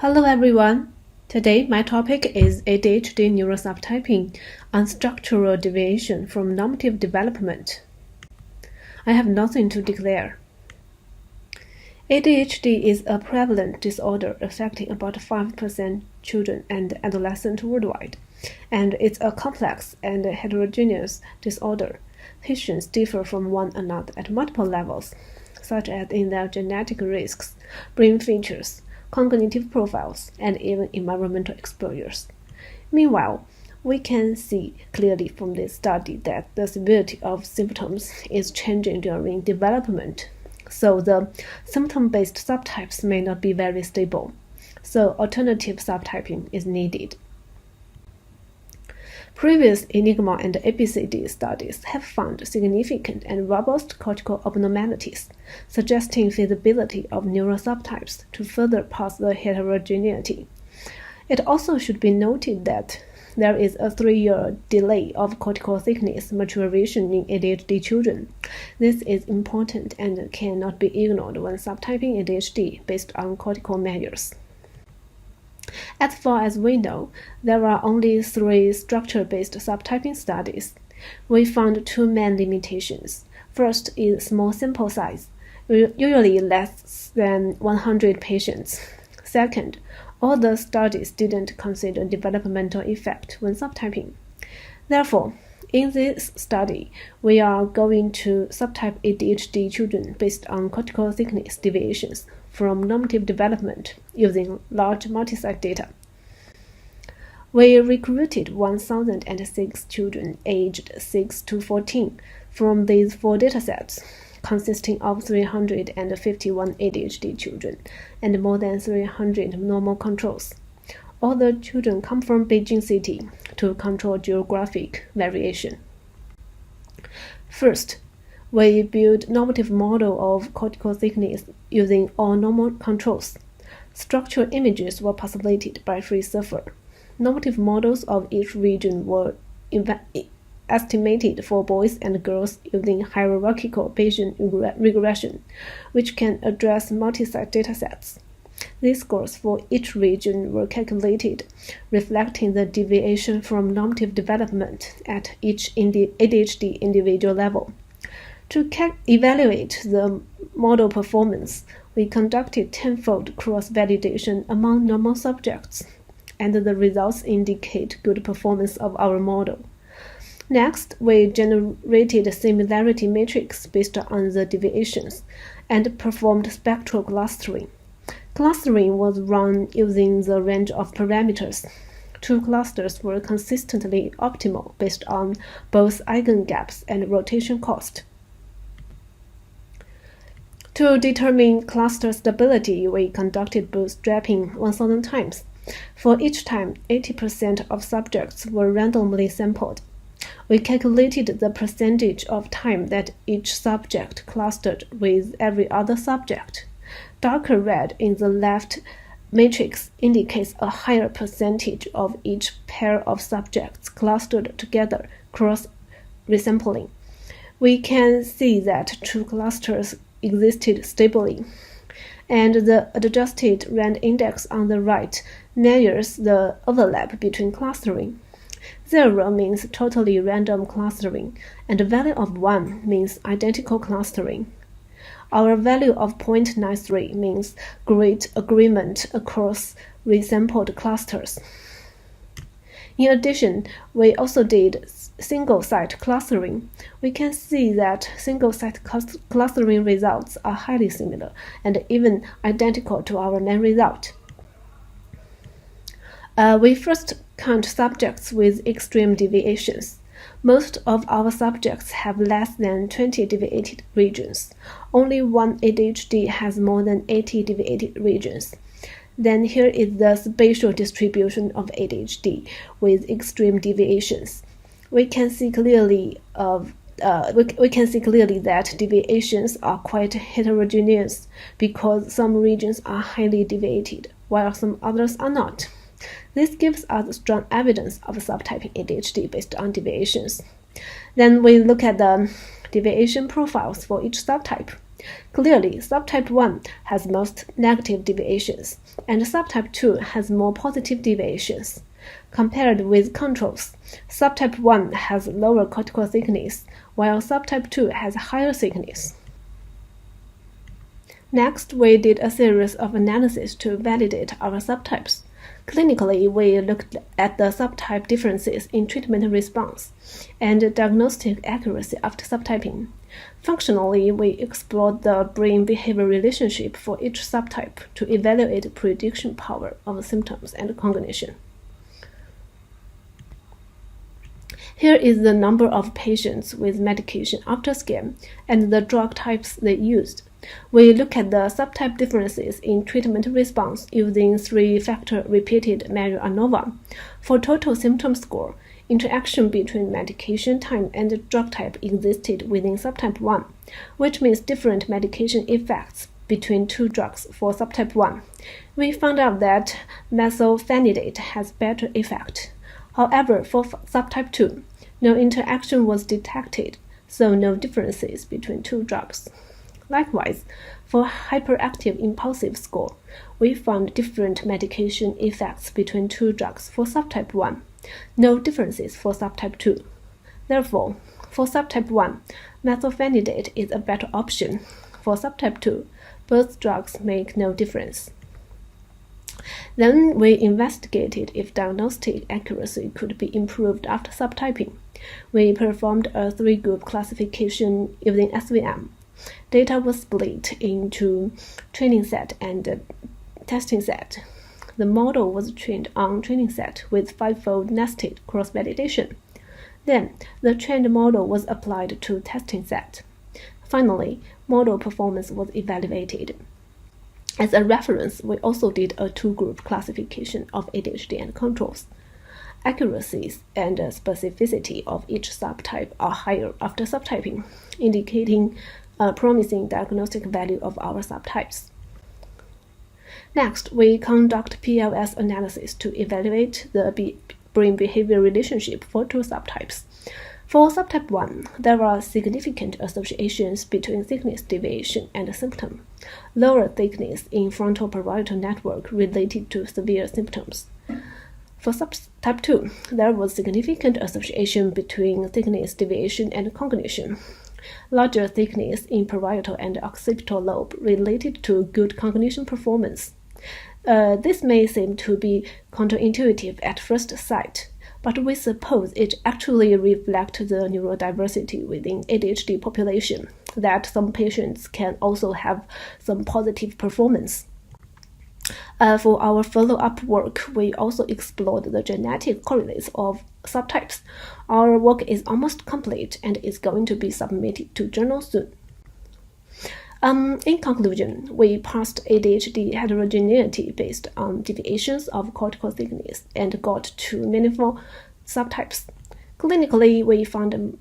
Hello everyone. Today my topic is ADHD Neurosubtyping on structural deviation from normative development. I have nothing to declare. ADHD is a prevalent disorder affecting about 5% children and adolescents worldwide, and it's a complex and heterogeneous disorder. Patients differ from one another at multiple levels, such as in their genetic risks, brain features, cognitive profiles, and even environmental exposures. Meanwhile, we can see clearly from this study that the severity of symptoms is changing during development, so the symptom-based subtypes may not be very stable, so alternative subtyping is needed. Previous Enigma and ABCD studies have found significant and robust cortical abnormalities, suggesting feasibility of neurosubtypes to further parse the heterogeneity. It also should be noted that there is a 3-year delay of cortical thickness maturation in ADHD children. This is important and cannot be ignored when subtyping ADHD based on cortical measures. As far as we know, there are only 3 structure-based subtyping studies. We found 2 main limitations. First is small sample size, usually less than 100 patients. Second, all the studies didn't consider developmental effect when subtyping. Therefore, in this study, we are going to subtype ADHD children based on cortical thickness deviations from normative development using large multisite data. We recruited 1,006 children aged 6 to 14 from these 4 datasets, consisting of 351 ADHD children and more than 300 normal controls. All the children come from Beijing City to control geographic variation. First, we built normative model of cortical thickness using all normal controls. Structural images were postulated by free surfer. Normative models of each region were estimated for boys and girls using hierarchical Bayesian regression, which can address multi-site datasets. These scores for each region were calculated, reflecting the deviation from normative development at each ADHD individual level. To evaluate the model performance, we conducted tenfold cross-validation among normal subjects, and the results indicate good performance of our model. Next, we generated a similarity matrix based on the deviations and performed spectral clustering. Clustering was run using the range of parameters. 2 clusters were consistently optimal based on both eigengaps and rotation cost. To determine cluster stability, we conducted bootstrapping 1,000 times. For each time, 80% of subjects were randomly sampled. We calculated the percentage of time that each subject clustered with every other subject. Darker red in the left matrix indicates a higher percentage of each pair of subjects clustered together cross-resampling. We can see that 2 clusters existed stably, and the adjusted rand index on the right measures the overlap between clustering. 0 means totally random clustering, and the value of 1 means identical clustering. Our value of 0.93 means great agreement across resampled clusters. In addition, we also did single-site clustering. We can see that single-site clustering results are highly similar and even identical to our main result. We first count subjects with extreme deviations. Most of our subjects have less than 20 deviated regions. Only 1 ADHD has more than 80 deviated regions. Then here is the spatial distribution of ADHD with extreme deviations. We can see clearly that deviations are quite heterogeneous because some regions are highly deviated, while some others are not. This gives us strong evidence of subtyping ADHD based on deviations. Then we look at the deviation profiles for each subtype. Clearly, subtype 1 has most negative deviations, and subtype 2 has more positive deviations. Compared with controls, subtype 1 has lower cortical thickness, while subtype 2 has higher thickness. Next, we did a series of analyses to validate our subtypes. Clinically, we looked at the subtype differences in treatment response and diagnostic accuracy after subtyping. Functionally, we explored the brain-behavior relationship for each subtype to evaluate prediction power of symptoms and cognition. Here is the number of patients with medication after scan and the drug types they used. We look at the subtype differences in treatment response using 3-factor repeated measure ANOVA. For total symptom score, interaction between medication time and drug type existed within subtype 1, which means different medication effects between two drugs for subtype 1. We found out that methylphenidate has better effect. However, for subtype 2, no interaction was detected, so no differences between two drugs. Likewise, for hyperactive impulsive score, we found different medication effects between two drugs for subtype 1, no differences for subtype 2. Therefore, for subtype 1, methylphenidate is a better option. For subtype 2, both drugs make no difference. Then we investigated if diagnostic accuracy could be improved after subtyping. We performed a 3-group classification using SVM. Data was split into training set and testing set. The model was trained on training set with 5-fold nested cross-validation. Then, the trained model was applied to testing set. Finally, model performance was evaluated. As a reference, we also did a 2-group classification of ADHD and controls. Accuracies and specificity of each subtype are higher after subtyping, indicating a promising diagnostic value of our subtypes. Next, we conduct PLS analysis to evaluate the brain behavior relationship for two subtypes. For subtype 1, there are significant associations between thickness deviation and symptom. Lower thickness in frontal parietal network related to severe symptoms. For subtype 2, there was significant association between thickness deviation and cognition. Larger thickness in parietal and occipital lobe related to good cognition performance. This may seem to be counterintuitive at first sight, but we suppose it actually reflects the neurodiversity within ADHD population, that some patients can also have some positive performance. For our follow-up work, we also explored the genetic correlates of subtypes. Our work is almost complete and is going to be submitted to journal soon. In conclusion, we parsed ADHD heterogeneity based on deviations of cortical thickness and got to meaningful subtypes. Clinically, we found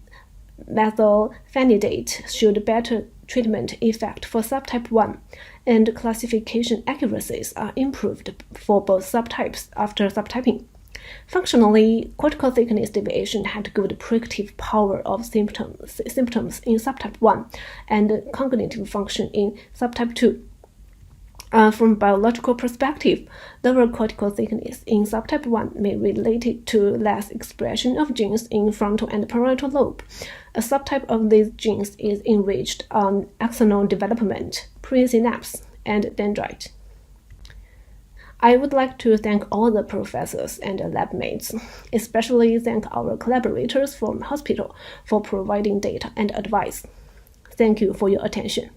methylphenidate showed better treatment effect for subtype 1, and classification accuracies are improved for both subtypes after subtyping. Functionally, cortical thickness deviation had good predictive power of symptoms in subtype 1 and cognitive function in subtype 2. From biological perspective, lower cortical thickness in subtype 1 may relate to less expression of genes in frontal and parietal lobe. A subtype of these genes is enriched on axonal development, presynapse, and dendrite. I would like to thank all the professors and lab mates, especially thank our collaborators from hospital for providing data and advice. Thank you for your attention.